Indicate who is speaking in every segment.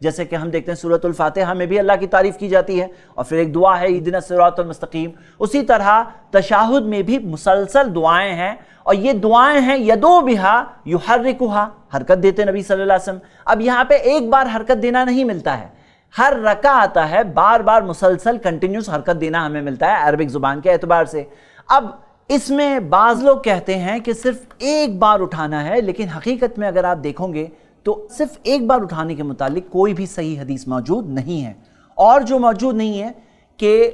Speaker 1: جیسے کہ ہم دیکھتے ہیں سورۃ الفاتحہ میں بھی اللہ کی تعریف کی جاتی ہے، اور پھر ایک دعا ہے اہدنا الصراط المستقیم۔ اسی طرح تشہد میں بھی مسلسل دعائیں ہیں، اور یہ دعائیں ہیں یدعو بہا یحرکھا، حرکت دیتے نبی صلی اللہ علیہ وسلم۔ اب یہاں پہ ایک بار حرکت دینا نہیں ملتا ہے، ہر رکعہ آتا ہے، بار بار مسلسل کنٹینیوس حرکت دینا ہمیں ملتا ہے عربک زبان کے اعتبار سے۔ اب اس میں بعض لوگ کہتے ہیں کہ صرف ایک بار اٹھانا ہے، لیکن حقیقت میں اگر آپ دیکھو گے تو صرف ایک بار اٹھانے کے متعلق کوئی بھی صحیح حدیث موجود نہیں ہے، اور جو موجود نہیں ہے کہ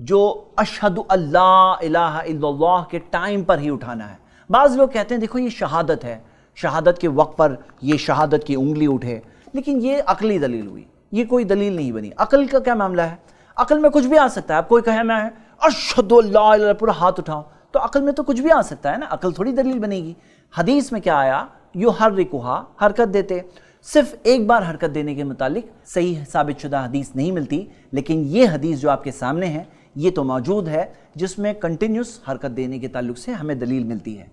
Speaker 1: جو اشہد اللہ الہ الا اللہ کے ٹائم پر ہی اٹھانا ہے۔ بعض لوگ کہتے ہیں دیکھو یہ شہادت ہے، شہادت کے وقت پر یہ شہادت کی انگلی اٹھے، لیکن یہ عقلی دلیل ہوئی، یہ کوئی دلیل نہیں بنی۔ عقل کا کیا معاملہ ہے؟ عقل میں کچھ بھی آ سکتا ہے۔ اب کوئی کہے میں اشہد اللہ الہ الا اللہ پورا ہاتھ اٹھاؤں، تو عقل میں تو کچھ بھی آ سکتا ہے نا، عقل تھوڑی دلیل بنے گی۔ حدیث میں کیا آیا؟ یحرکھا، حرکت دیتے۔ صرف ایک بار حرکت دینے کے متعلق صحیح ثابت شدہ حدیث نہیں ملتی، لیکن یہ حدیث جو آپ کے سامنے ہے یہ تو موجود ہے، جس میں کنٹینیوس حرکت دینے کے تعلق سے ہمیں دلیل ملتی ہے۔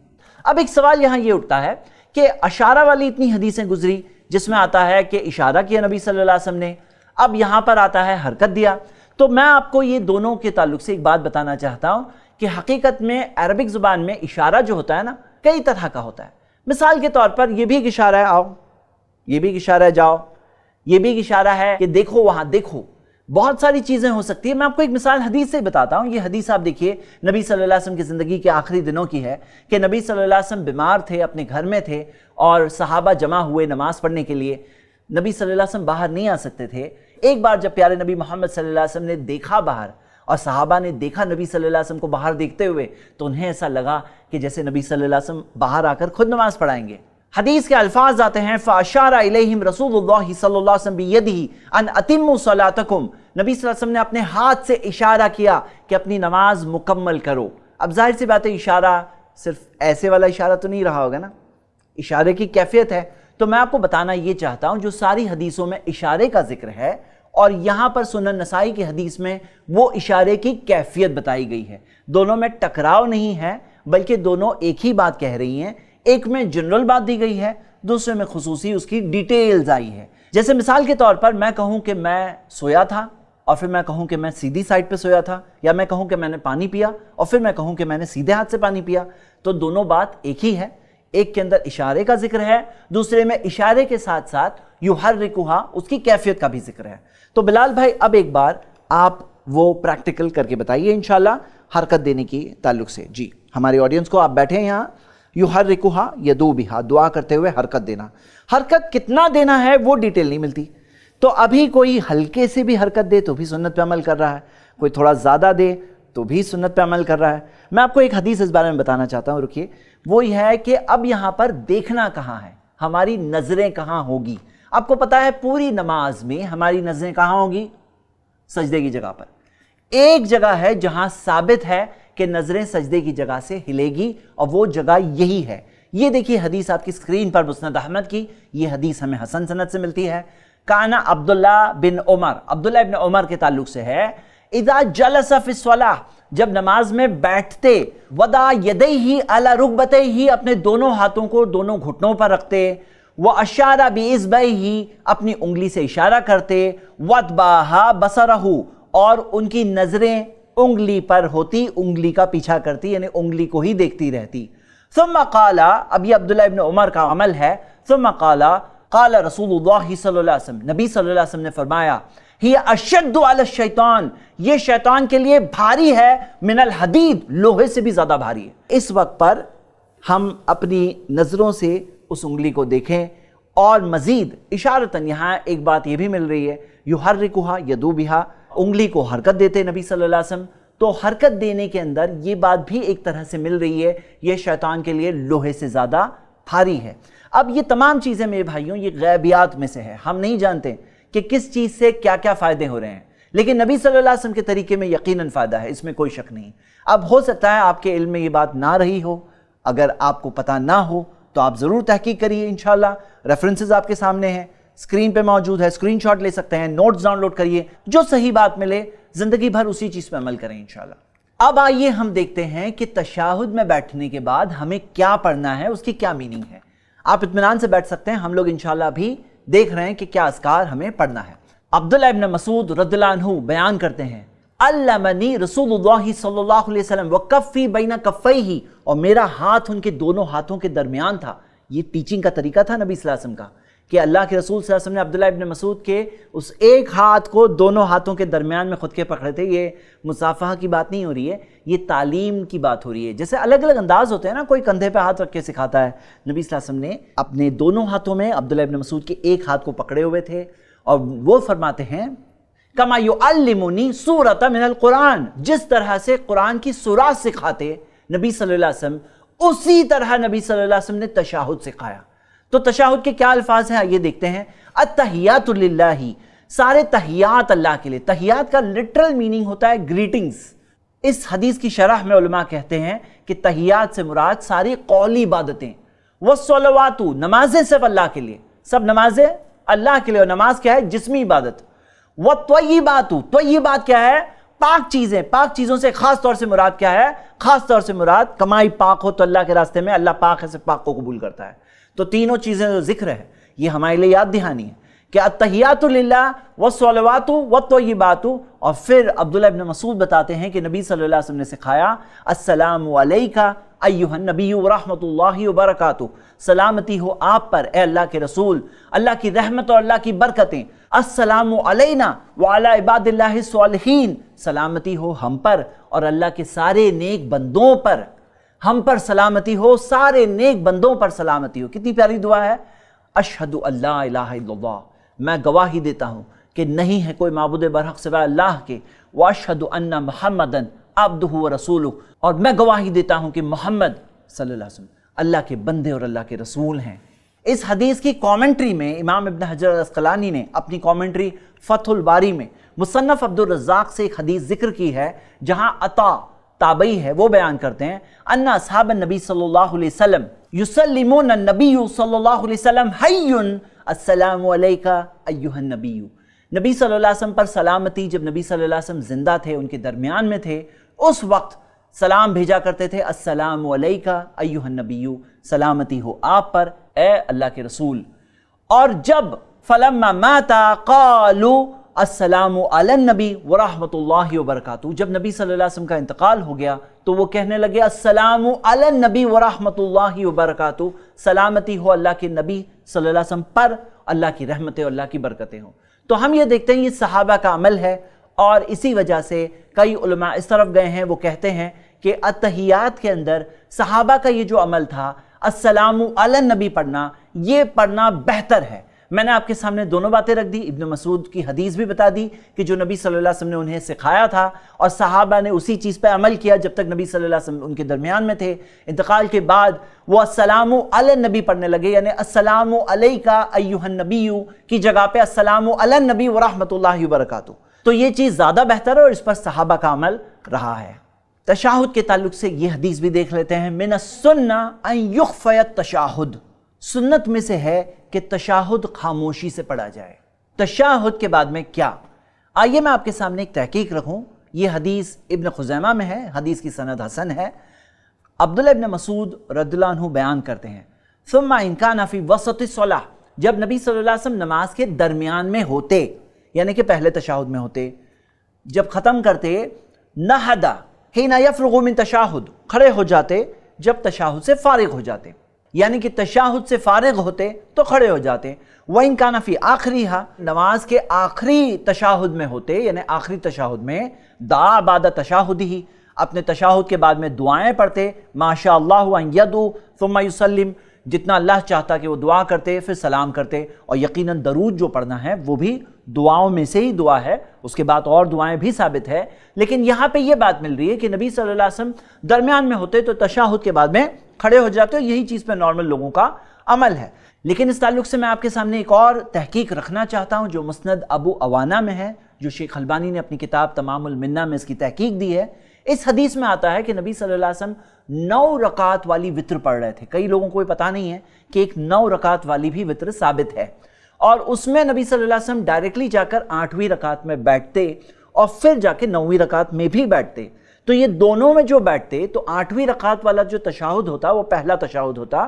Speaker 1: اب ایک سوال یہاں یہ اٹھتا ہے کہ اشارہ والی اتنی حدیثیں گزری جس میں آتا ہے کہ اشارہ کیا نبی صلی اللہ علیہ وسلم نے، اب یہاں پر آتا ہے حرکت دیا۔ تو میں آپ کو یہ دونوں کے تعلق سے ایک بات بتانا چاہتا ہوں کہ حقیقت میں عربک زبان میں اشارہ جو ہوتا ہے نا کئی طرح کا ہوتا ہے۔ مثال کے طور پر یہ بھی ایک اشارہ ہے آؤ، یہ بھی ایک اشارہ ہے جاؤ، یہ بھی ایک اشارہ ہے کہ دیکھو وہاں دیکھو، بہت ساری چیزیں ہو سکتی ہیں۔ میں آپ کو ایک مثال حدیث سے بتاتا ہوں۔ یہ حدیث آپ دیکھیے نبی صلی اللہ علیہ وسلم کی زندگی کے آخری دنوں کی ہے کہ نبی صلی اللہ علیہ وسلم بیمار تھے، اپنے گھر میں تھے، اور صحابہ جمع ہوئے نماز پڑھنے کے لیے۔ نبی صلی اللہ علیہ وسلم باہر نہیں آ سکتے تھے۔ ایک بار جب پیارے نبی محمد صلی اللہ علیہ وسلم نے دیکھا باہر، اور صحابہ نے دیکھا نبی صلی اللہ علیہ وسلم کو باہر دیکھتے ہوئے، تو انہیں ایسا لگا کہ جیسے نبی صلی اللہ علیہ وسلم باہر آ کر خود نماز پڑھائیں گے۔ حدیث کے الفاظ آتے ہیں فَأَشَارَ إِلَيْهِمْ رسول اللہ صلی اللہ علیہ وسلم بِيَدِهِ أَنْ أَتِمُّوا صَلَاتَكُمْ، نبی صلی اللہ علیہ وسلم نے اپنے ہاتھ سے اشارہ کیا کہ اپنی نماز مکمل کرو۔ اب ظاہر سی بات ہے اشارہ صرف ایسے والا اشارہ تو نہیں رہا ہوگا نا، اشارے کی کیفیت ہے۔ تو میں آپ کو بتانا یہ چاہتا ہوں جو ساری حدیثوں میں اشارے کا ذکر ہے، اور یہاں پر سنن نسائی کی حدیث میں وہ اشارے کی کیفیت بتائی گئی ہے، دونوں میں ٹکراؤ نہیں ہے، بلکہ دونوں ایک ہی بات کہہ رہی ہیں۔ ایک میں جنرل بات دی گئی ہے، دوسرے میں خصوصی اس کی ڈیٹیلز آئی ہے۔ جیسے مثال کے طور پر میں کہوں کہ میں سویا تھا، اور پھر میں کہوں کہ میں سیدھی سائڈ پہ سویا تھا، یا میں کہوں کہ میں نے پانی پیا اور پھر میں کہوں کہ میں نے سیدھے ہاتھ سے پانی پیا، تو دونوں بات ایک ہی ہے۔ ایک کے اندر اشارے کا ذکر ہے، دوسرے میں اشارے کے ساتھ ساتھ یحرکھا اس کی کیفیت کا بھی ذکر ہے۔ تو بلال بھائی اب ایک بار آپ وہ پریکٹیکل کر کے بتائیے انشاءاللہ حرکت دینے کی تعلق سے۔ جی ہماری آڈینس کو آپ بیٹھے ہیں یہاں، یحرکھا یدعو بہا، دعا کرتے ہوئے حرکت دینا۔ حرکت کتنا دینا ہے وہ ڈیٹیل نہیں ملتی، تو ابھی کوئی ہلکے سے بھی حرکت دے تو بھی سنت پہ عمل کر رہا ہے، کوئی تھوڑا زیادہ دے تو بھی سنت پہ عمل کر رہا ہے۔ میں آپ کو ایک حدیث اس بارے میں بتانا چاہتا ہوں، رکیے۔ وہ یہ ہے کہ اب یہاں پر دیکھنا کہاں ہے، ہماری نظریں کہاں ہوگی۔ آپ کو پتا ہے پوری نماز میں ہماری نظریں کہاں ہوگی؟ سجدے کی جگہ پر۔ ایک جگہ ہے جہاں ثابت ہے کہ نظریں سجدے کی جگہ سے ہلے گی، اور وہ جگہ یہی ہے۔ یہ دیکھیے حدیث آپ کی اسکرین پر، مسند احمد کی، یہ حدیث ہمیں حسن سند سے ملتی ہے۔ کانا عبداللہ بن عمر، عبداللہ ابن عمر کے تعلق سے ہے، اذا جلس فی الصلاۃ، جب نماز میں بیٹھتے، وضع یدیہ علی رکبتیہ، اپنے دونوں ہاتھوں کو دونوں گھٹنوں پر رکھتے، واشار باصبعیہ، اپنی انگلی سے اشارہ کرتے، واتبعہ بصرہ، اور ان کی نظریں انگلی پر ہوتی، انگلی کا پیچھا کرتی، یعنی انگلی کو ہی دیکھتی رہتی۔ ثم قال، اب یہ عبداللہ ابن عمر کا عمل ہے، ثم قال قال رسول اللہ صلی اللہ علیہ وسلم، نبی صلی اللہ علیہ وسلم نے فرمایا، ہی اشد علی الشیطان، یہ شیطان کے لیے بھاری ہے، من الحدید، لوہے سے بھی زیادہ بھاری ہے۔ اس وقت پر ہم اپنی نظروں سے اس انگلی کو دیکھیں، اور مزید اشارتاً یہاں ایک بات یہ بھی مل رہی ہے، یحرکھا یدعو بہا، انگلی کو حرکت دیتے نبی صلی اللہ علیہ وسلم، تو حرکت دینے کے اندر یہ بات بھی ایک طرح سے مل رہی ہے، یہ شیطان کے لیے لوہے سے زیادہ بھاری ہے۔ اب یہ تمام چیزیں میرے بھائیوں یہ غیبیات میں سے ہے، ہم نہیں جانتے کہ کس چیز سے کیا کیا فائدے ہو رہے ہیں، لیکن نبی صلی اللہ علیہ وسلم کے طریقے میں یقیناً فائدہ ہے، اس میں کوئی شک نہیں۔ اب ہو سکتا ہے آپ کے علم میں یہ بات نہ رہی ہو، اگر آپ کو پتہ نہ ہو تو آپ ضرور تحقیق کریے انشاءاللہ۔ ریفرنسز آپ کے سامنے ہیں، اسکرین پہ موجود ہے، اسکرین شاٹ لے سکتے ہیں، نوٹس ڈاؤن لوڈ کریے، جو صحیح بات ملے زندگی بھر اسی چیز پہ عمل کریں انشاءاللہ۔ اب آئیے ہم دیکھتے ہیں کہ تشہد میں بیٹھنے کے بعد ہمیں کیا پڑھنا ہے، اس کی کیا میننگ ہے۔ آپ اطمینان سے بیٹھ سکتے ہیں، ہم لوگ انشاءاللہ بھی دیکھ رہے ہیں کہ کیا اذکار ہمیں پڑھنا ہے۔ عبداللہ ابن مسعود رضی اللہ عنہ بیان کرتے ہیں، علمنی رسول اللہ صلی اللہ علیہ وسلم وکفی بین کفیہ، اور میرا ہاتھ ان کے دونوں ہاتھوں کے درمیان تھا۔ یہ ٹیچنگ کا طریقہ تھا نبی صلی اللہ علیہ وسلم کا کہ اللہ کے رسول صلی اللہ علیہ وسلم نے عبداللہ ابن مسعود کے اس ایک ہاتھ کو دونوں ہاتھوں کے درمیان میں خود کے پکڑے تھے۔ یہ مصافحہ کی بات نہیں ہو رہی ہے، یہ تعلیم کی بات ہو رہی ہے۔ جیسے الگ الگ انداز ہوتے ہیں نا، کوئی کندھے پہ ہاتھ رکھ کے سکھاتا ہے، نبی صلی اللہ علیہ وسلم نے اپنے دونوں ہاتھوں میں عبداللہ ابن مسعود کے ایک ہاتھ کو پکڑے ہوئے تھے، اور وہ فرماتے ہیں کما یعلمنی سورۃ من القرآن، جس طرح سے قرآن کی سورات سکھاتے نبی صلی اللہ علیہ وسلم، اسی طرح نبی صلی اللہ علیہ وسلم نے تشہد سکھایا۔ تو تشہد کے کیا الفاظ ہیں یہ دیکھتے ہیں۔ التحیات للہ، سارے تحیات اللہ کے لیے۔ تحیات کا لٹرل میننگ ہوتا ہے گریٹنگز۔ اس حدیث کی شرح میں علماء کہتے ہیں کہ تحیات سے مراد ساری قولی عبادتیں، والصلوات، نمازیں صرف اللہ کے لیے، سب نمازیں اللہ کے لیے، اور نماز کیا ہے؟ جسمی عبادت۔ والطیبات، طیبات کیا ہے؟ پاک چیزیں۔ پاک چیزوں سے خاص طور سے مراد کیا ہے؟ خاص طور سے مراد کمائی پاک ہو تو اللہ کے راستے میں اللہ پاک ہے، صرف پاک کو قبول کرتا ہے۔ تو تینوں چیزیں جو ذکر ہے یہ ہمارے لیے یاد دہانی ہے کہ التحیات للہ والصلوات والطیبات۔ اور پھر عبداللہ ابن مسعود بتاتے ہیں کہ نبی صلی اللہ علیہ وسلم نے سکھایا السلام علیکہ ایھا النبی ورحمۃ اللہ وبرکاتہ، سلامتی ہو آپ پر اے اللہ کے رسول، اللہ کی رحمت اور اللہ کی برکتیں۔ السلام علینا وعلی عباد اللہ الصالحین، سلامتی ہو ہم پر اور اللہ کے سارے نیک بندوں پر، ہم پر سلامتی ہو، سارے نیک بندوں پر سلامتی ہو۔ کتنی پیاری دعا ہے۔ اشہد ان لا الہ الا اللہ، میں گواہی دیتا ہوں کہ نہیں ہے کوئی معبود برحق سوائے اللہ کے، واشہد ان محمدًا عبدہ ورسولہ، اور میں گواہی دیتا ہوں کہ محمد صلی اللہ علیہ وسلم اللہ کے بندے اور اللہ کے رسول ہیں۔ اس حدیث کی کامنٹری میں امام ابن حجر العسقلانی نے اپنی کامنٹری فتح الباری میں مصنف عبد الرزاق سے ایک حدیث ذکر کی ہے جہاں عطا تابعی ہے، وہ بیان کرتے ہیں ان اصحاب النبی صلی اللہ علیہ وسلم یسلمون النبی صلی اللہ علیہ وسلم حی السلام علیکہ ایھا النبی، نبی صلی اللہ علیہ وسلم پر سلامتی جب نبی صلی اللہ علیہ وسلم زندہ تھے، ان کے درمیان میں تھے، اس وقت سلام بھیجا کرتے تھے السلام علیکہ ایھا النبی، سلامتی ہو آپ پر اے اللہ کے رسول۔ اور جب فلما مات قالوا السلام علی النبی ورحمۃ اللہ وبرکاتہ، جب نبی صلی اللہ علیہ وسلم کا انتقال ہو گیا تو وہ کہنے لگے السلام علی النبی ورحمۃ اللہ وبرکاتہ، سلامتی ہو اللہ کے نبی صلی اللہ علیہ وسلم پر، اللہ کی رحمتیں اور اللہ کی برکتیں ہوں۔ تو ہم یہ دیکھتے ہیں یہ صحابہ کا عمل ہے، اور اسی وجہ سے کئی علماء اس طرف گئے ہیں، وہ کہتے ہیں کہ التحیات کے اندر صحابہ کا یہ جو عمل تھا السلام علی النبی پڑھنا، یہ پڑھنا بہتر ہے۔ میں نے آپ کے سامنے دونوں باتیں رکھ دی، ابن مسعود کی حدیث بھی بتا دی کہ جو نبی صلی اللہ علیہ وسلم نے انہیں سکھایا تھا، اور صحابہ نے اسی چیز پہ عمل کیا جب تک نبی صلی اللہ علیہ وسلم ان کے درمیان میں تھے۔ انتقال کے بعد وہ السلام علی النبی پڑھنے لگے، یعنی السلام علیکہ ایھا النبی کی جگہ پہ السلام علی النبی ورحمۃ اللہ وبرکاتہ۔ تو یہ چیز زیادہ بہتر ہے اور اس پر صحابہ کا عمل رہا ہے۔ تشہد کے تعلق سے یہ حدیث بھی دیکھ لیتے ہیں، من السنہ ان یخفی التشہد، سنت میں سے ہے کہ تشہد خاموشی سے پڑھا جائے۔ تشہد کے بعد میں کیا؟ آئیے میں آپ کے سامنے ایک تحقیق رکھوں۔ یہ حدیث ابن خزیمہ میں ہے، حدیث کی سند حسن ہے۔ عبداللہ ابن مسعود رضی اللہ عنہ بیان کرتے ہیں ثم ان کان فی وسط الصلاۃ، جب نبی صلی اللہ علیہ وسلم نماز کے درمیان میں ہوتے، یعنی کہ پہلے تشہد میں ہوتے، جب ختم کرتے، نہدا حین یفرغ من تشہد، کھڑے ہو جاتے جب تشہد سے فارغ ہو جاتے، یعنی کہ تشہد سے فارغ ہوتے تو کھڑے ہو جاتے۔ وَإِن كَانَ فِي آخِرِهَا، نماز کے آخری تشہد میں ہوتے، یعنی آخری تشہد میں، دعا بعد تشہدہ، اپنے تشہد کے بعد میں دعائیں پڑھتے، ما شاء اللہ ان یدعو ثم یسلم، جتنا اللہ چاہتا کہ وہ دعا کرتے پھر سلام کرتے، اور یقیناً درود جو پڑھنا ہے وہ بھی دعاؤں میں سے ہی دعا ہے، اس کے بعد اور دعائیں بھی ثابت ہے، لیکن یہاں پہ یہ بات مل رہی ہے کہ نبی صلی اللہ علیہ وسلم درمیان میں ہوتے تو تشہد کے بعد میں کھڑے ہو جاتے، یہی چیز پہ نارمل لوگوں کا عمل ہے۔ لیکن اس تعلق سے میں آپ کے سامنے ایک اور تحقیق رکھنا چاہتا ہوں جو مسند ابو عوانہ میں ہے، جو شیخ البانی نے اپنی کتاب تمام المنہ میں اس کی تحقیق دی ہے۔ اس حدیث میں آتا ہے کہ نبی صلی اللہ علیہ وسلم 9 رکعت والی وتر پڑھ رہے تھے۔ کئی لوگوں کو یہ پتہ نہیں ہے کہ ایک 9 رکعت والی بھی وتر ثابت ہے، اور اس میں نبی صلی اللہ علیہ وسلم ڈائریکٹلی جا کر 8ویں رکعت میں بیٹھتے اور پھر جا کے 9ویں رکعت میں بھی بیٹھتے۔ تو یہ دونوں میں جو بیٹھتے تو 8ویں رکعت والا جو تشہد ہوتا وہ پہلا تشہد ہوتا،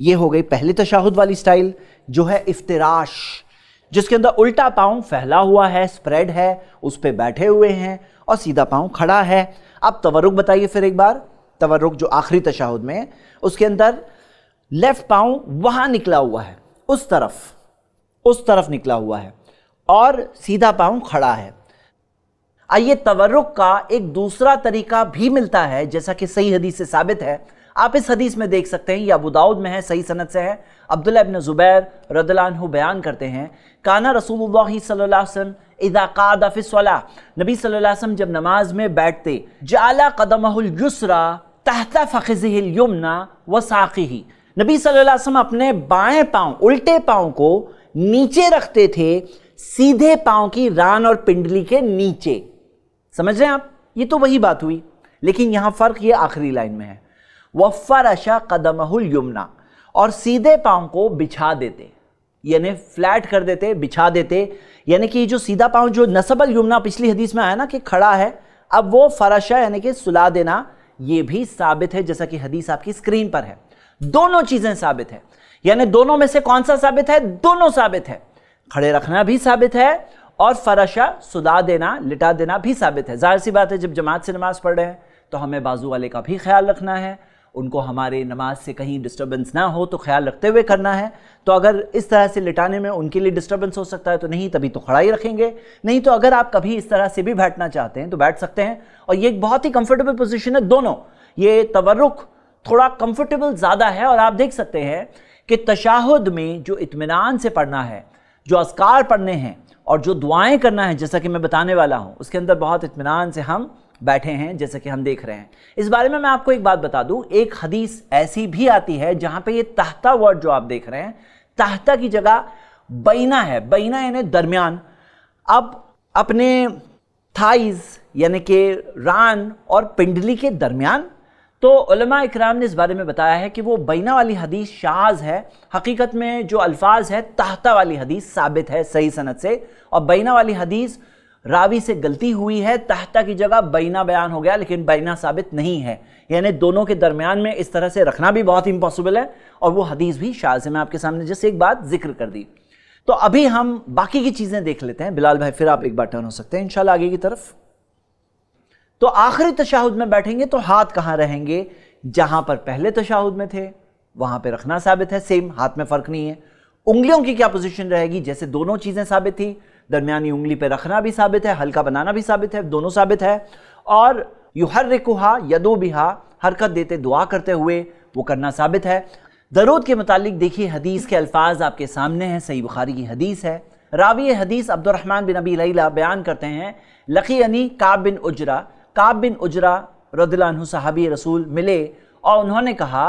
Speaker 1: یہ ہو گئی پہلے تشہد والی سٹائل جو ہے افتراش، جس کے اندر الٹا پاؤں پھیلا ہوا ہے، سپریڈ ہے، اس پہ بیٹھے ہوئے ہیں اور سیدھا پاؤں کھڑا ہے۔ اب تورک بتائیے پھر ایک بار، تورک جو آخری تشہد میں ہے اس کے اندر لیفٹ پاؤں وہاں نکلا ہوا ہے، اس طرف نکلا ہوا ہے اور سیدھا پاؤں کھڑا ہے۔ آئیے تورک کا ایک دوسرا طریقہ بھی ملتا ہے جیسا کہ صحیح حدیث سے ثابت ہے۔ آپ اس حدیث میں دیکھ سکتے ہیں، یہ ابو داؤد میں ہے، صحیح سند سے ہے۔ عبداللہ ابن زبیر رضی اللہ عنہ بیان کرتے ہیں، کانا رسول اللہ صلی اللہ علیہ وسلم اذا قعد فی الصلاۃ، نبی صلی اللہ علیہ وسلم جب نماز میں بیٹھتے، جعل قدمہ الیسری تحت فخذہ الیمنی وساقہ، نبی صلی اللہ علیہ وسلم اپنے بائیں پاؤں، الٹے پاؤں کو نیچے رکھتے تھے سیدھے پاؤں کی ران اور پنڈلی کے نیچے۔ سمجھ رہے ہیں آپ؟ یہ تو وہی بات ہوئی، لیکن یہاں فرق یہ آخری لائن میں ہے، وَفَرَشَ قَدَمَهُ الْيُمْنَى، اور سیدھے پاؤں کو بچھا دیتے، یعنی فلیٹ کر دیتے، بچھا دیتے، یعنی کہ جو سیدھا پاؤں جو نصب الیمنی پچھلی حدیث میں آیا نا کہ کھڑا ہے، اب وہ فرشہ یعنی کہ سلا دینا، یہ بھی ثابت ہے جیسا کہ حدیث آپ کی اسکرین پر ہے۔ دونوں چیزیں ثابت ہے، یعنی دونوں میں سے کون سا ثابت ہے؟ دونوں ثابت ہے، کھڑے رکھنا بھی ثابت ہے اور فرشہ سلا دینا، لٹا دینا بھی ثابت ہے۔ ظاہر سی بات ہے جب جماعت سے نماز پڑھ رہے ہیں تو ہمیں بازو والے کا بھی خیال رکھنا ہے، ان کو ہمارے نماز سے کہیں ڈسٹربنس نہ ہو تو خیال رکھتے ہوئے کرنا ہے۔ تو اگر اس طرح سے لٹانے میں ان کے لیے ڈسٹربنس ہو سکتا ہے تو نہیں، تبھی تو کھڑا ہی رکھیں گے، نہیں تو اگر آپ کبھی اس طرح سے بھی بیٹھنا چاہتے ہیں تو بیٹھ سکتے ہیں، اور یہ ایک بہت ہی کمفرٹیبل پوزیشن ہے دونوں۔ یہ تورک تھوڑا کمفرٹیبل زیادہ ہے، اور آپ دیکھ سکتے ہیں کہ تشہد میں جو اطمینان سے پڑھنا ہے، جو اذکار پڑھنے ہیں اور جو دعائیں کرنا ہے جیسا کہ میں بتانے والا ہوں، اس کے اندر بہت اطمینان سے ہم بیٹھے ہیں جیسا کہ ہم دیکھ رہے ہیں۔ اس بارے میں آپ کو ایک بات بتا دوں، ایک حدیث ایسی بھی آتی ہے جہاں پہ یہ تحتا ورڈ جو آپ دیکھ رہے ہیں، تحتا کی جگہ بینہ ہے، بینہ یعنی درمیان۔ اب اپنے تھائز یعنی کہ ران اور پنڈلی کے درمیان، تو علماء اکرام نے اس بارے میں بتایا ہے کہ وہ بینہ والی حدیث شاذ ہے، حقیقت میں جو الفاظ ہے تحتا والی حدیث ثابت ہے صحیح سند سے، اور بینہ والی حدیث راوی سے غلطی ہوئی ہے، تحتا کی جگہ بینہ بیان ہو گیا، لیکن بینہ ثابت نہیں ہے، یعنی دونوں کے درمیان میں اس طرح سے رکھنا بھی بہت امپاسبل ہے، اور وہ حدیث بھی شاذ ہے۔ میں آپ کے سامنے جیسے ایک بات ذکر کر دی، تو ابھی ہم باقی کی چیزیں دیکھ لیتے ہیں۔ بلال بھائی پھر آپ ایک بار ٹرن ہو سکتے ہیں انشاءاللہ آگے کی طرف۔ تو آخری تشہد میں بیٹھیں گے تو ہاتھ کہاں رہیں گے؟ جہاں پر پہلے تشہد میں تھے وہاں پہ رکھنا ثابت ہے، سیم، ہاتھ میں فرق نہیں ہے۔ انگلیوں کی کیا پوزیشن رہے گی؟ جیسے دونوں چیزیں ثابت تھی، درمیانی انگلی پہ رکھنا بھی ثابت ہے، ہلکا بنانا بھی ثابت ہے، دونوں ثابت ہے، اور یحرکھا یدو بہا، حرکت دیتے دعا کرتے ہوئے وہ کرنا ثابت ہے۔ درود کے متعلق دیکھیے حدیث کے الفاظ آپ کے سامنے ہیں، صحیح بخاری کی حدیث ہے۔ راوی حدیث عبد الرحمن بن ابی لیلہ بیان کرتے ہیں، لقینی کعب بن عجرہ، کعب بن عجرہ رضی اللہ عنہ صحابی رسول ملے اور انہوں نے کہا،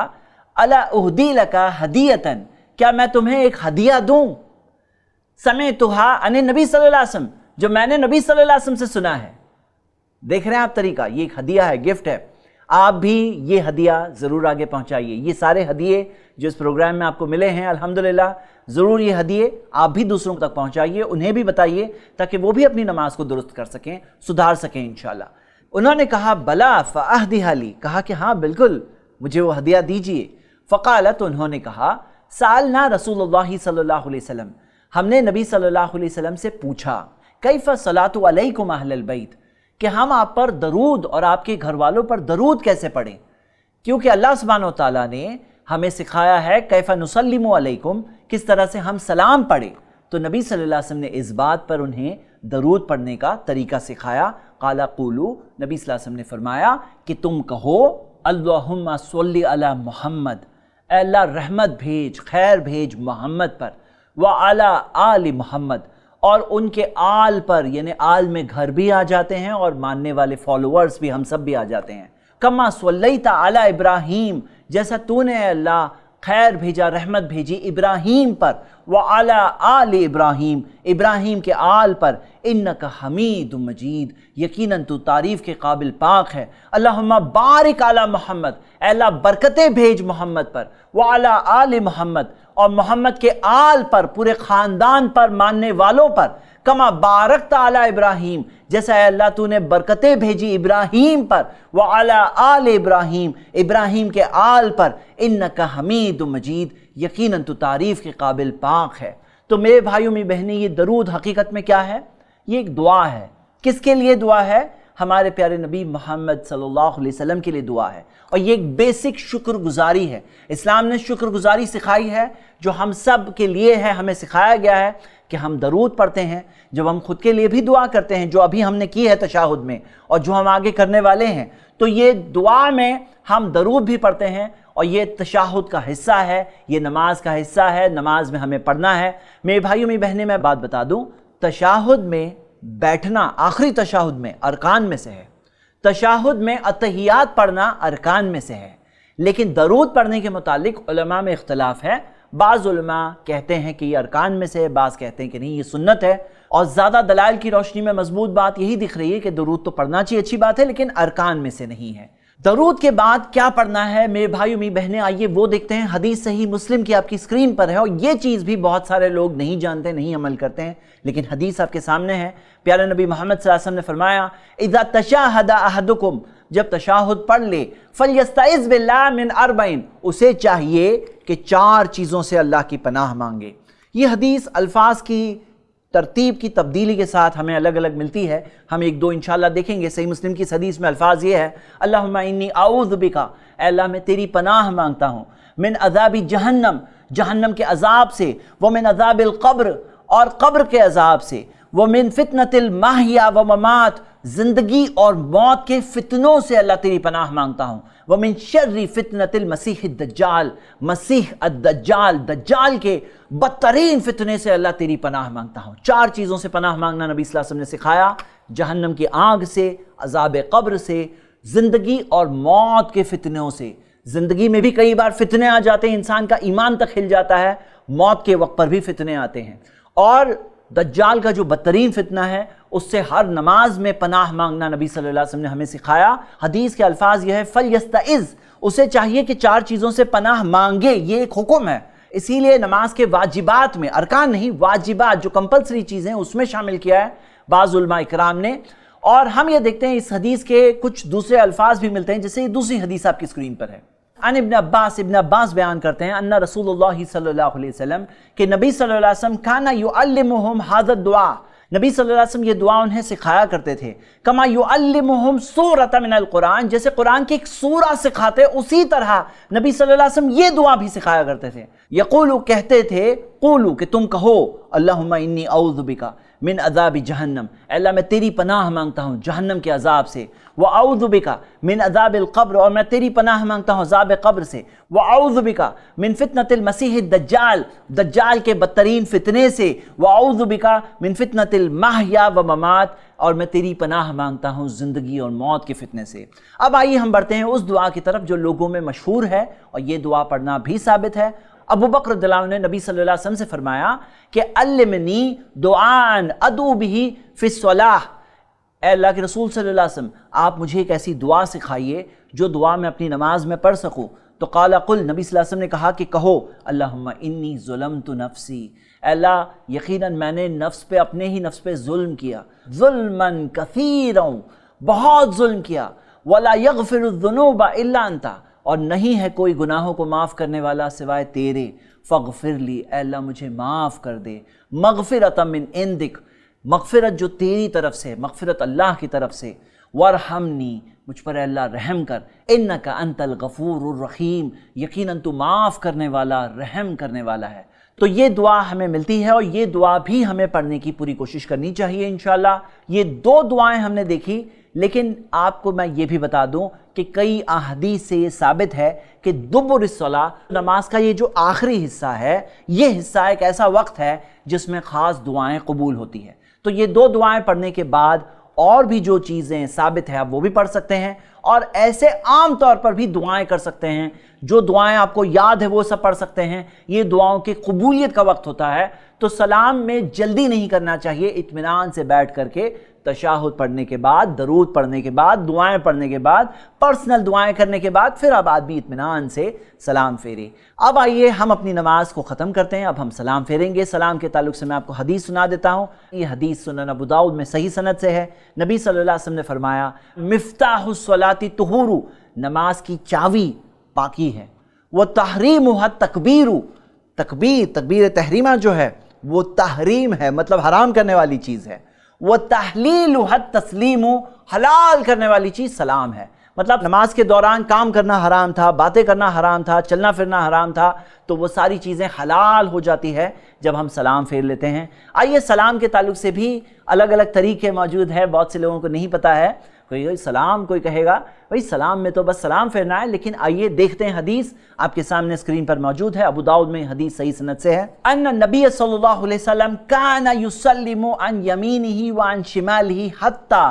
Speaker 1: الا اہدی لکا ہدیۃً، کیا میں تمہیں ایک ہدیہ دوں؟ سمعتھا عن نبی صلی اللہ علیہ وسلم، جو میں نے نبی صلی اللہ علیہ وسلم سے سنا ہے۔ دیکھ رہے ہیں آپ طریقہ، یہ ایک ہدیہ ہے، گفٹ ہے۔ آپ بھی یہ ہدیہ ضرور آگے پہنچائیے۔ یہ سارے ہدیے جو اس پروگرام میں آپ کو ملے ہیں الحمدللہ، ضرور یہ ہدیے آپ بھی دوسروں تک پہنچائیے، انہیں بھی بتائیے تاکہ وہ بھی اپنی نماز کو درست کر سکیں، سدھار سکیں انشاءاللہ۔ انہوں نے کہا بلا فاہدھا لی، کہا کہ ہاں بالکل مجھے وہ ہدیہ دیجئے۔ فقالت، انہوں نے کہا، سالنا رسول اللہ صلی اللہ علیہ وسلم، ہم نے نبی صلی اللہ علیہ وسلم سے پوچھا، کیف الصلاۃ علیکم اہل البیت، کہ ہم آپ پر درود اور آپ کے گھر والوں پر درود کیسے پڑھیں، کیونکہ اللہ سبحانہ و تعالیٰ نے ہمیں سکھایا ہے کیف نسلم علیکم، کس طرح سے ہم سلام پڑھیں۔ تو نبی صلی اللہ علیہ وسلم نے اس بات پر انہیں درود پڑھنے کا طریقہ سکھایا۔ قال قولوا، نبی صلی اللہ علیہ وسلم نے فرمایا کہ تم کہو، اللہم صلی علی محمد، اے اللہ رحمت بھیج، خیر بھیج محمد پر، وعلی آل محمد، اور ان کے آل پر، یعنی آل میں گھر بھی آ جاتے ہیں اور ماننے والے فالوورز بھی، ہم سب بھی آ جاتے ہیں۔ کما صلیت علی ابراہیم، جیسا تو نے اے اللہ خیر بھیجا، رحمت بھیجی ابراہیم پر، وعلی آل ابراہیم، ابراہیم کے آل پر، انک حمید مجید، یقیناً تو تعریف کے قابل پاک ہے۔ اللہم بارک علی محمد، اے اللہ برکتیں بھیج محمد پر، وعلی آل محمد، اور محمد کے آل پر, پورے خاندان پر, ماننے والوں پر, کما بارکت علی ابراہیم, جیسا اے اللہ تو نے برکتیں بھیجی ابراہیم پر, وعلی آل ابراہیم, ابراہیم کے آل پر, انک حمید مجید, یقیناً تو تعریف کے قابل پاک ہے. تو میرے بھائیوں میری بہنیں, یہ درود حقیقت میں کیا ہے؟ یہ ایک دعا ہے. کس کے لیے دعا ہے؟ ہمارے پیارے نبی محمد صلی اللہ علیہ وسلم کے لیے دعا ہے. اور یہ ایک بیسک شکر گزاری ہے. اسلام نے شکر گزاری سکھائی ہے جو ہم سب کے لیے ہے. ہمیں سکھایا گیا ہے کہ ہم درود پڑھتے ہیں جب ہم خود کے لیے بھی دعا کرتے ہیں, جو ابھی ہم نے کی ہے تشہد میں اور جو ہم آگے کرنے والے ہیں. تو یہ دعا میں ہم درود بھی پڑھتے ہیں اور یہ تشہد کا حصہ ہے, یہ نماز کا حصہ ہے, نماز میں ہمیں پڑھنا ہے. میرے بھائیوں میری بہنیں, میں بات بتا دوں, تشہد میں بیٹھنا آخری تشہد میں ارکان میں سے ہے. تشہد میں اتحیات پڑھنا ارکان میں سے ہے. لیکن درود پڑھنے کے متعلق علماء میں اختلاف ہے. بعض علماء کہتے ہیں کہ یہ ارکان میں سے ہے, بعض کہتے ہیں کہ نہیں یہ سنت ہے. اور زیادہ دلائل کی روشنی میں مضبوط بات یہی دکھ رہی ہے کہ درود تو پڑھنا چاہیے, اچھی بات ہے, لیکن ارکان میں سے نہیں ہے. درود کے بعد کیا پڑھنا ہے میرے بھائیوں میری بہنیں, آئیے وہ دیکھتے ہیں. حدیث صحیح مسلم کی آپ کی اسکرین پر ہے, اور یہ چیز بھی بہت سارے لوگ نہیں جانتے, نہیں عمل کرتے ہیں, لیکن حدیث آپ کے سامنے ہے. پیارے نبی محمد صلی اللہ علیہ وسلم نے فرمایا, اذا تشاہد احدکم, جب تشاہد پڑھ لے, فلیستعذ باللہ من اربعین, اسے چاہیے کہ 4 چیزوں سے اللہ کی پناہ مانگے. یہ حدیث الفاظ کی ترتیب کی تبدیلی کے ساتھ ہمیں الگ الگ ملتی ہے. ہم ایک دو انشاءاللہ دیکھیں گے. صحیح مسلم کی اس حدیث میں الفاظ یہ ہے, اللہم انی اعوذ بک, اے اللہ میں تیری پناہ مانگتا ہوں, من عذاب جہنم, جہنم کے عذاب سے, ومن عذاب القبر, اور قبر کے عذاب سے, ومن فتنۃ المحیا وممات, زندگی اور موت کے فتنوں سے اللہ تیری پناہ مانگتا ہوں, ومن شر فتنۃ المسیح الدجال, مسیح الدجال, دجال کے بدترین فتنے سے اللہ تیری پناہ مانگتا ہوں. 4 چیزوں سے پناہ مانگنا نبی صلی اللہ علیہ وسلم نے سکھایا, جہنم کی آگ سے, عذاب قبر سے, زندگی اور موت کے فتنوں سے. زندگی میں بھی کئی بار فتنے آ جاتے ہیں, انسان کا ایمان تک ہل جاتا ہے, موت کے وقت پر بھی فتنے آتے ہیں. اور دجال کا جو بدترین فتنہ ہے اس سے ہر نماز میں پناہ مانگنا نبی صلی اللہ علیہ وسلم نے ہمیں سکھایا. حدیث کے الفاظ یہ ہے, فلیستعذ, اسے چاہیے کہ 4 چیزوں سے پناہ مانگے. یہ ایک حکم ہے, اسی لیے نماز کے واجبات میں, ارکان نہیں واجبات جو کمپلسری چیزیں اس میں شامل کیا ہے بعض علماء اکرام نے. اور ہم یہ دیکھتے ہیں اس حدیث کے کچھ دوسرے الفاظ بھی ملتے ہیں, جیسے یہ دوسری حدیث آپ کی اسکرین پر ہے. عن ابن عباس بیان کرتے ہیں, ان رسول اللہ صلی اللہ علیہ وسلم, کہ نبی صلی اللہ علیہ وسلم کانا یعلمہم ھذا الدعاء, نبی صلی اللہ علیہ وسلم یہ دعا انہیں سکھایا کرتے تھے, کما یعلمہم سورۃ من القرآن, جیسے قرآن کی ایک سورہ سکھاتے اسی طرح نبی صلی اللہ علیہ وسلم یہ دعا بھی سکھایا کرتے تھے. یقولو, کہتے تھے, قولو, کہ تم کہو, اللہم انی اعوذ بک من عذاب جہنم, اے اللہ میں تیری پناہ مانگتا ہوں جہنم کے عذاب سے, وَأَعُوذُ بِكَ مِنْ عَذَابِ الْقَبْرِ, اور میں تیری پناہ مانگتا ہوں عذاب قبر سے, وَأَعُوذُ بِكَ مِنْ فِتْنَةِ الْمَسِيحِ الدَّجَّالِ, دجال کے بدترین فتنے سے, وَأَعُوذُ بِكَ مِنْ فِتْنَةِ الْمَحْيَا وَمَمَاتِ, اور میں تیری پناہ مانگتا ہوں زندگی اور موت کے فتنے سے. اب آئیے ہم بڑھتے ہیں اس دعا کی طرف جو لوگوں میں مشہور ہے, اور یہ دعا پڑھنا بھی ثابت ہے. ابو بکر رضی اللہ عنہ نے نبی صلی اللہ علیہ وسلم سے فرمایا کہ علمنی دعان ادعو بہ فی الصلاۃ, اے اللہ کے رسول صلی اللہ علیہ وسلم آپ مجھے ایک ایسی دعا سکھائیے جو دعا میں اپنی نماز میں پڑھ سکوں. تو قال قل, نبی صلی اللہ علیہ وسلم نے کہا کہ کہو, اللہم انی ظلمت نفسی, اے اللہ یقیناً میں نے نفس پہ, اپنے ہی نفس پہ ظلم کیا, ظلما کثیرا, بہت ظلم کیا, ولا یغفر الذنوب الا انت, اور نہیں ہے کوئی گناہوں کو معاف کرنے والا سوائے تیرے, فاغفر لی, اے اللہ مجھے معاف کر دے, مغفرۃ من عندک, مغفرت جو تیری طرف سے, مغفرت اللہ کی طرف سے, وارحمنی, مجھ پر اے اللہ رحم کر, انک انت الغفور الرحیم, یقیناً تو معاف کرنے والا, رحم کرنے والا ہے. تو یہ دعا ہمیں ملتی ہے, اور یہ دعا بھی ہمیں پڑھنے کی پوری کوشش کرنی چاہیے انشاءاللہ. یہ 2 دعائیں ہم نے دیکھی, لیکن آپ کو میں یہ بھی بتا دوں کہ کئی احادیث سے یہ ثابت ہے کہ دبر الصلاۃ, نماز کا یہ جو آخری حصہ ہے, یہ حصہ ایک ایسا وقت ہے جس میں خاص دعائیں قبول ہوتی ہیں. تو یہ 2 دعائیں پڑھنے کے بعد اور بھی جو چیزیں ثابت ہیں آپ وہ بھی پڑھ سکتے ہیں, اور ایسے عام طور پر بھی دعائیں کر سکتے ہیں. جو دعائیں آپ کو یاد ہے وہ سب پڑھ سکتے ہیں. یہ دعاؤں کی قبولیت کا وقت ہوتا ہے, تو سلام میں جلدی نہیں کرنا چاہیے، اطمینان سے بیٹھ کر کے تشہد پڑھنے کے بعد، درود پڑھنے کے بعد، دعائیں پڑھنے کے بعد، پرسنل دعائیں کرنے کے بعد پھر اب آدمی اطمینان سے سلام پھیرے۔ اب آئیے ہم اپنی نماز کو ختم کرتے ہیں، اب ہم سلام پھیریں گے۔ سلام کے تعلق سے میں آپ کو حدیث سنا دیتا ہوں۔ یہ حدیث سنن ابو داؤد میں صحیح سند سے ہے۔ نبی صلی اللہ علیہ وسلم نے فرمایا مفتاح الصلاۃ طہور، نماز کی چاوی پاکی ہے، وہ تحریمها تکبیر، تکبیر تحریمہ جو ہے وہ تحریم ہے، مطلب حرام کرنے والی چیز ہے، وہ تحلیلها التسلیم، حلال کرنے والی چیز سلام ہے۔ مطلب نماز کے دوران کام کرنا حرام تھا، باتیں کرنا حرام تھا، چلنا پھرنا حرام تھا، تو وہ ساری چیزیں حلال ہو جاتی ہے جب ہم سلام پھیر لیتے ہیں۔ آئیے سلام کے تعلق سے بھی الگ الگ طریقے موجود ہیں، بہت سے لوگوں کو نہیں پتہ ہے۔ کوئی سلام کوئی کہے گا بھئی سلام میں تو بس سلام پھیرنا ہے، لیکن آئیے دیکھتے ہیں حدیث آپ کے سامنے اسکرین پر موجود ہے، ابو داؤد میں حدیث صحیح سند سے ہے۔ ان النبی صلی اللہ علیہ وسلم کان یسلم عن یمینہ وعن شمالہ حتی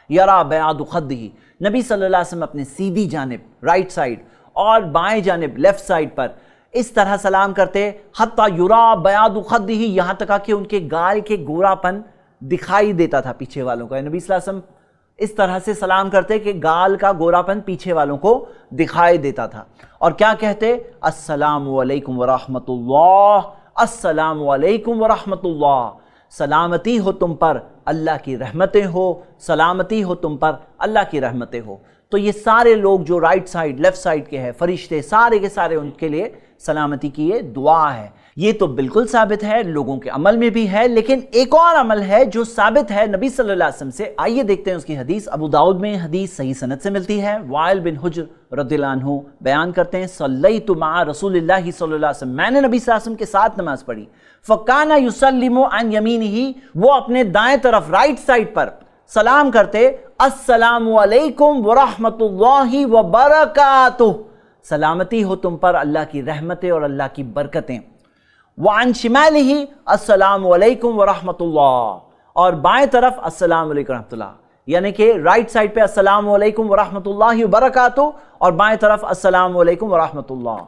Speaker 1: یرا بیاض خدہ، نبی صلی اللہ علیہ وسلم اپنے سیدھی جانب رائٹ سائڈ اور بائیں جانب لیفٹ سائڈ پر اس طرح سلام کرتے، حتی یرا بیاض خدہ، یہاں تک کہ ان کے گال کے گورا پن دکھائی دیتا تھا پیچھے والوں کو۔ نبی صلی اللہ علیہ وسلم اس طرح سے سلام کرتے کہ گال کا گورا پن پیچھے والوں کو دکھائی دیتا تھا، اور کیا کہتے؟ السلام علیکم ورحمۃ اللہ، السلام علیکم ورحمۃ اللہ، سلامتی ہو تم پر، اللہ کی رحمتیں ہو، سلامتی ہو تم پر، اللہ کی رحمتیں ہو۔ تو یہ سارے لوگ جو رائٹ سائڈ لیفٹ سائڈ کے ہیں، فرشتے سارے کے سارے، ان کے لیے سلامتی کی یہ دعا ہے۔ یہ تو بالکل ثابت ہے، لوگوں کے عمل میں بھی ہے، لیکن ایک اور عمل ہے جو ثابت ہے نبی صلی اللہ علیہ وسلم سے۔ آئیے دیکھتے ہیں اس کی حدیث۔ ابو داؤد میں حدیث صحیح سند سے ملتی ہے۔ وائل بن حجر رضی اللہ عنہ بیان کرتے ہیں صلیت مع رسول اللہ صلی اللہ علیہ وسلم، میں نے نبی صلی اللہ علیہ وسلم کے ساتھ نماز پڑھی، فکان یسلم عن یمینہ، وہ اپنے دائیں طرف رائٹ سائڈ پر سلام کرتے السلام علیکم ورحمۃ اللہ وبرکاتہ، سلامتی ہو تم پر، اللہ کی رحمتیں اور اللہ کی برکتیں۔ وعن شمالہ السلام علیکم ورحمۃ اللہ، اور بائیں طرف السلام علیکم ورحمۃ اللہ، یعنی کہ رائٹ سائڈ پہ السلام علیکم ورحمۃ اللہ وبرکاتہ اور بائیں طرف السلام علیکم ورحمۃ اللہ۔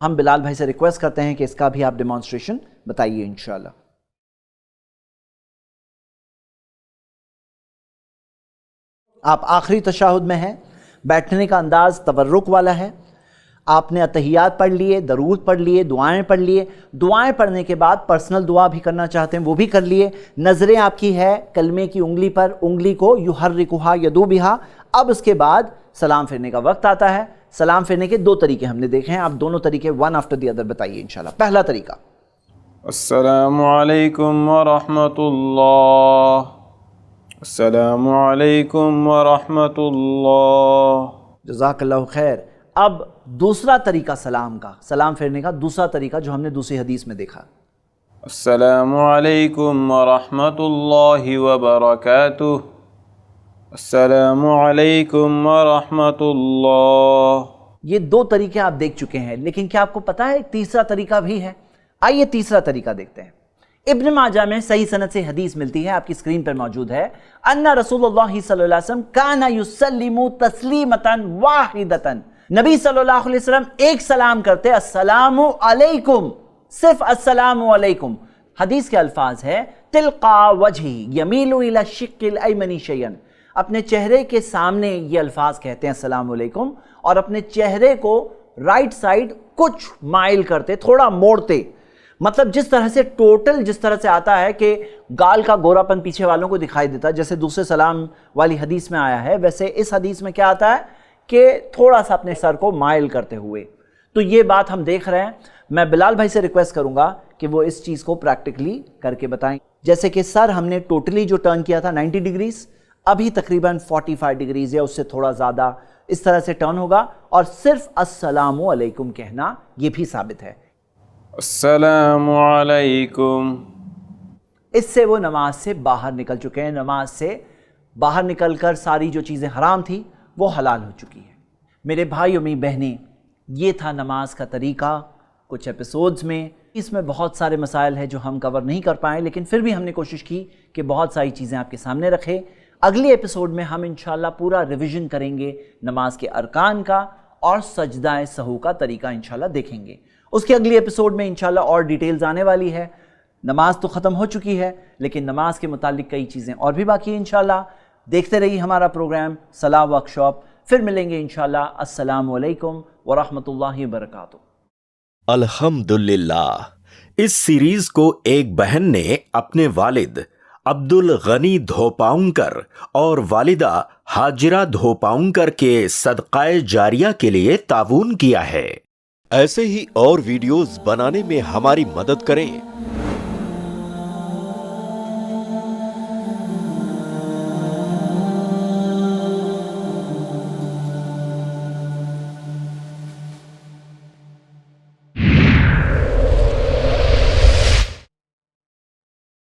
Speaker 1: ہم بلال بھائی سے ریکویسٹ کرتے ہیں کہ اس کا بھی آپ ڈیمانسٹریشن بتائیے انشاءاللہ۔ آپ آخری تشہد میں ہیں، بیٹھنے کا انداز تورک والا ہے، آپ نے اتحیات پڑھ لیے، درود پڑھ لیے، دعائیں پڑھ لیے، دعائیں پڑھنے کے بعد پرسنل دعا بھی کرنا چاہتے ہیں وہ بھی کر لیے، نظریں آپ کی ہے کلمے کی انگلی پر، انگلی کو یحرکھا یدعو بہا۔ اب اس کے بعد سلام پھیرنے کا وقت آتا ہے۔ سلام پھیرنے کے دو طریقے ہم نے دیکھے ہیں، آپ دونوں طریقے ون آفٹر دی ادر بتائیے انشاءاللہ۔ پہلا طریقہ
Speaker 2: السلام علیکم ورحمۃ اللہ، السلام علیکم ورحمۃ اللہ،
Speaker 1: جزاک اللہ خیر۔ اب دوسرا طریقہ سلام کا، سلام پھیرنے کا دوسرا طریقہ جو ہم نے دوسری حدیث میں دیکھا،
Speaker 2: السلام علیکم ورحمۃ اللہ وبرکاتہ، السلام علیکم ورحمۃ اللہ۔
Speaker 1: یہ دو طریقے آپ دیکھ چکے ہیں، لیکن کیا آپ کو پتا ہے ایک تیسرا طریقہ بھی ہے؟ آئیے تیسرا طریقہ دیکھتے ہیں۔ ابن ماجہ میں صحیح سند سے حدیث ملتی ہے، آپ کی اسکرین پر موجود ہے۔ ان رسول اللہ صلی اللہ علیہ وسلم کان یسلم تسلیمۃ واحدۃ، نبی صلی اللہ علیہ وسلم ایک سلام کرتے السلام علیکم، صرف السلام علیکم۔ حدیث کے الفاظ ہے تلقا وجہی یمیل الی الشق الایمن شیئا، اپنے چہرے کے سامنے یہ الفاظ کہتے ہیں السلام علیکم، اور اپنے چہرے کو رائٹ سائڈ کچھ مائل کرتے، تھوڑا موڑتے، مطلب جس طرح سے ٹوٹل جس طرح سے آتا ہے کہ گال کا گورا پن پیچھے والوں کو دکھائی دیتا، جیسے دوسرے سلام والی حدیث میں آیا ہے، ویسے اس حدیث میں کیا آتا ہے کہ تھوڑا سا اپنے سر کو مائل کرتے ہوئے۔ تو یہ بات ہم دیکھ رہے ہیں۔ میں بلال بھائی سے ریکویسٹ کروں گا کہ وہ اس چیز کو پریکٹیکلی کر کے بتائیں، جیسے کہ سر ہم نے ٹوٹلی جو ٹرن کیا تھا 90 ڈگریز، ابھی تقریباً 45 ڈگریز یا اس سے تھوڑا زیادہ اس طرح سے ٹرن ہوگا، اور صرف السلام علیکم کہنا یہ بھی ثابت ہے۔
Speaker 2: السلام علیکم،
Speaker 1: اس سے وہ نماز سے باہر نکل چکے ہیں، نماز سے باہر نکل کر ساری جو چیزیں حرام تھی وہ حلال ہو چکی ہیں۔ میرے بھائی امی بہنیں، یہ تھا نماز کا طریقہ کچھ ایپیسوڈز میں۔ اس میں بہت سارے مسائل ہیں جو ہم کور نہیں کر پائے، لیکن پھر بھی ہم نے کوشش کی کہ بہت ساری چیزیں آپ کے سامنے رکھیں۔ اگلی ایپیسوڈ میں ہم انشاءاللہ پورا ریویژن کریں گے نماز کے ارکان کا، اور سجدہ سہو کا طریقہ انشاءاللہ دیکھیں گے۔ اس کے اگلی ایپیسوڈ میں انشاءاللہ اور ڈیٹیلز آنے والی ہے۔ نماز تو ختم ہو چکی ہے، لیکن نماز کے متعلق کئی چیزیں اور بھی باقی ہیں انشاءاللہ۔ دیکھتے رہیے ہمارا پروگرام صلاح ورک شاپ، پھر ملیں گے انشاءاللہ۔ السلام علیکم ورحمۃ اللہ وبرکاتہ۔
Speaker 3: الحمدللہ، اس سیریز کو ایک بہن نے اپنے والد عبدالغنی دھوپاؤنکر اور والدہ ہاجرہ دھوپاؤنکر کے صدقہ جاریہ کے لیے تعاون کیا ہے۔ ایسے ہی اور ویڈیوز بنانے میں ہماری مدد کریں۔